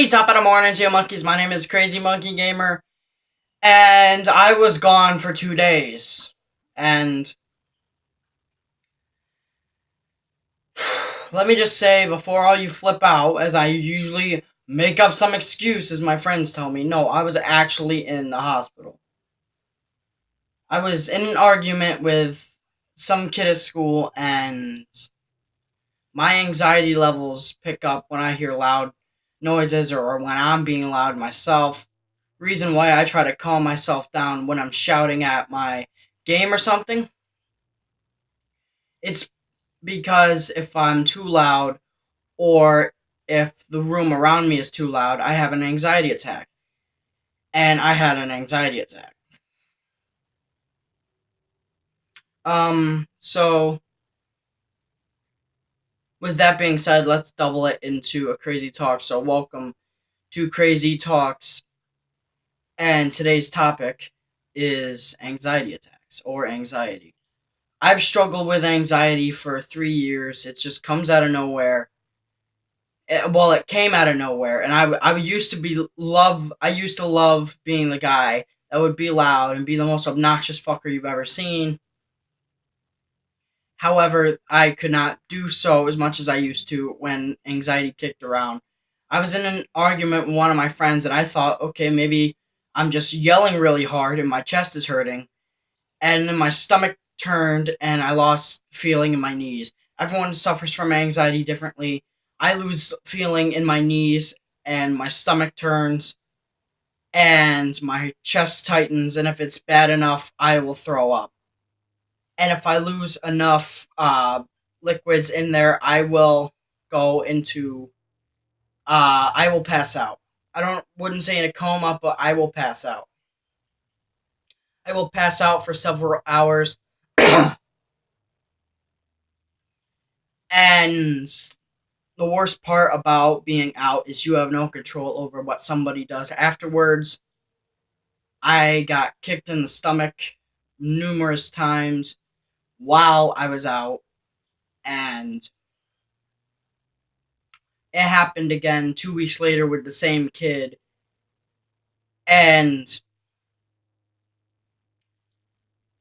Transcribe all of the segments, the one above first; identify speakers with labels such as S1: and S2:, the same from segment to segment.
S1: Top of the morning to you monkeys. My name is Crazy Monkey Gamer, and I was gone for 2 days. And let me just say, before all you flip out, as I usually make up some excuse, as my friends tell me, no, I was actually in the hospital. I was in an argument with some kid at school, and my anxiety levels pick up when I hear loud noises or when I'm being loud myself. Reason why I try to calm myself down when I'm shouting at my game or something. It's because if I'm too loud or if the room around me is too loud, I have an anxiety attack. And I had an anxiety attack. So with that being said, let's double it into a crazy talk. So welcome to Crazy Talks. And today's topic is anxiety attacks or anxiety. I've struggled with anxiety for 3 years. It just comes out of nowhere. It came out of nowhere, and I used to love being the guy that would be loud and be the most obnoxious fucker you've ever seen. However, I could not do so as much as I used to when anxiety kicked around. I was in an argument with one of my friends, and I thought, okay, maybe I'm just yelling really hard and my chest is hurting, and then my stomach turned and I lost feeling in my knees. Everyone suffers from anxiety differently. I lose feeling in my knees and my stomach turns and my chest tightens, and if it's bad enough, I will throw up. And if I lose enough liquids in there, I will go into I will pass out. Wouldn't say in a coma, but I will pass out. I will pass out for several hours. And the worst part about being out is you have no control over what somebody does afterwards. I got kicked in the stomach numerous times while I was out, and it happened again 2 weeks later with the same kid. And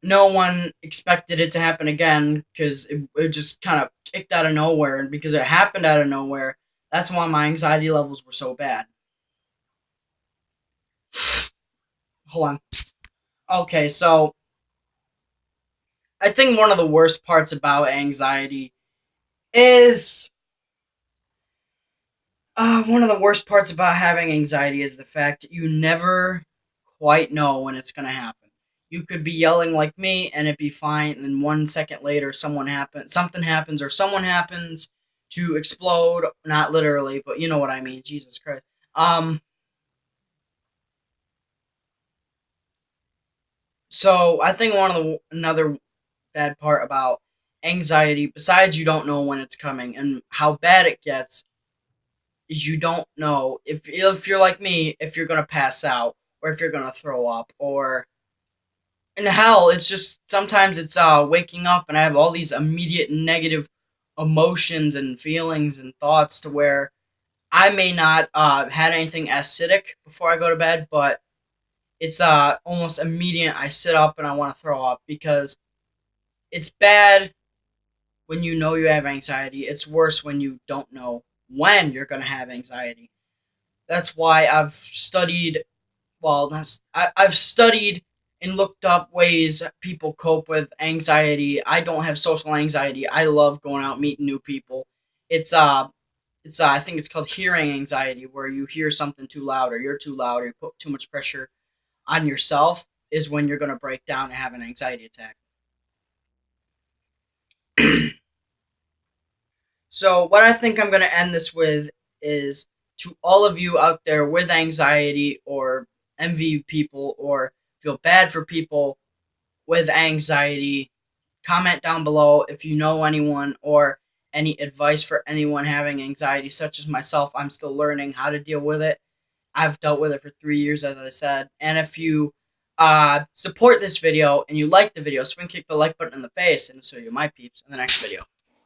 S1: no one expected it to happen again because it just kind of kicked out of nowhere. And because it happened out of nowhere, that's why my anxiety levels were so bad. Hold on. Okay, so I think one of the worst parts about anxiety is one of the worst parts about having anxiety is the fact that you never quite know when it's going to happen. You could be yelling like me and it'd be fine, and then 1 second later something happens or someone happens to explode, not literally, but you know what I mean. Jesus Christ. So I think another bad part about anxiety, besides you don't know when it's coming and how bad it gets, is you don't know if you're like me, if you're gonna pass out or if you're gonna throw up, or in hell, it's just sometimes it's waking up and I have all these immediate negative emotions and feelings and thoughts to where I may not had anything acidic before I go to bed, but it's almost immediate. I sit up and I want to throw up because it's bad when you know you have anxiety. It's worse when you don't know when you're going to have anxiety. That's why I've studied, I've studied and looked up ways people cope with anxiety. I don't have social anxiety. I love going out meeting new people. It's I think it's called hearing anxiety, where you hear something too loud or you're too loud or you put too much pressure on yourself is when you're going to break down and have an anxiety attack. So what I think I'm going to end this with is, to all of you out there with anxiety or envy people or feel bad for people with anxiety, comment down below if you know anyone or any advice for anyone having anxiety such as myself. I'm still learning how to deal with it. I've dealt with it for 3 years, as I said. And if you support this video and you like the video, swing kick the like button in the face, and so you my peeps in the next video.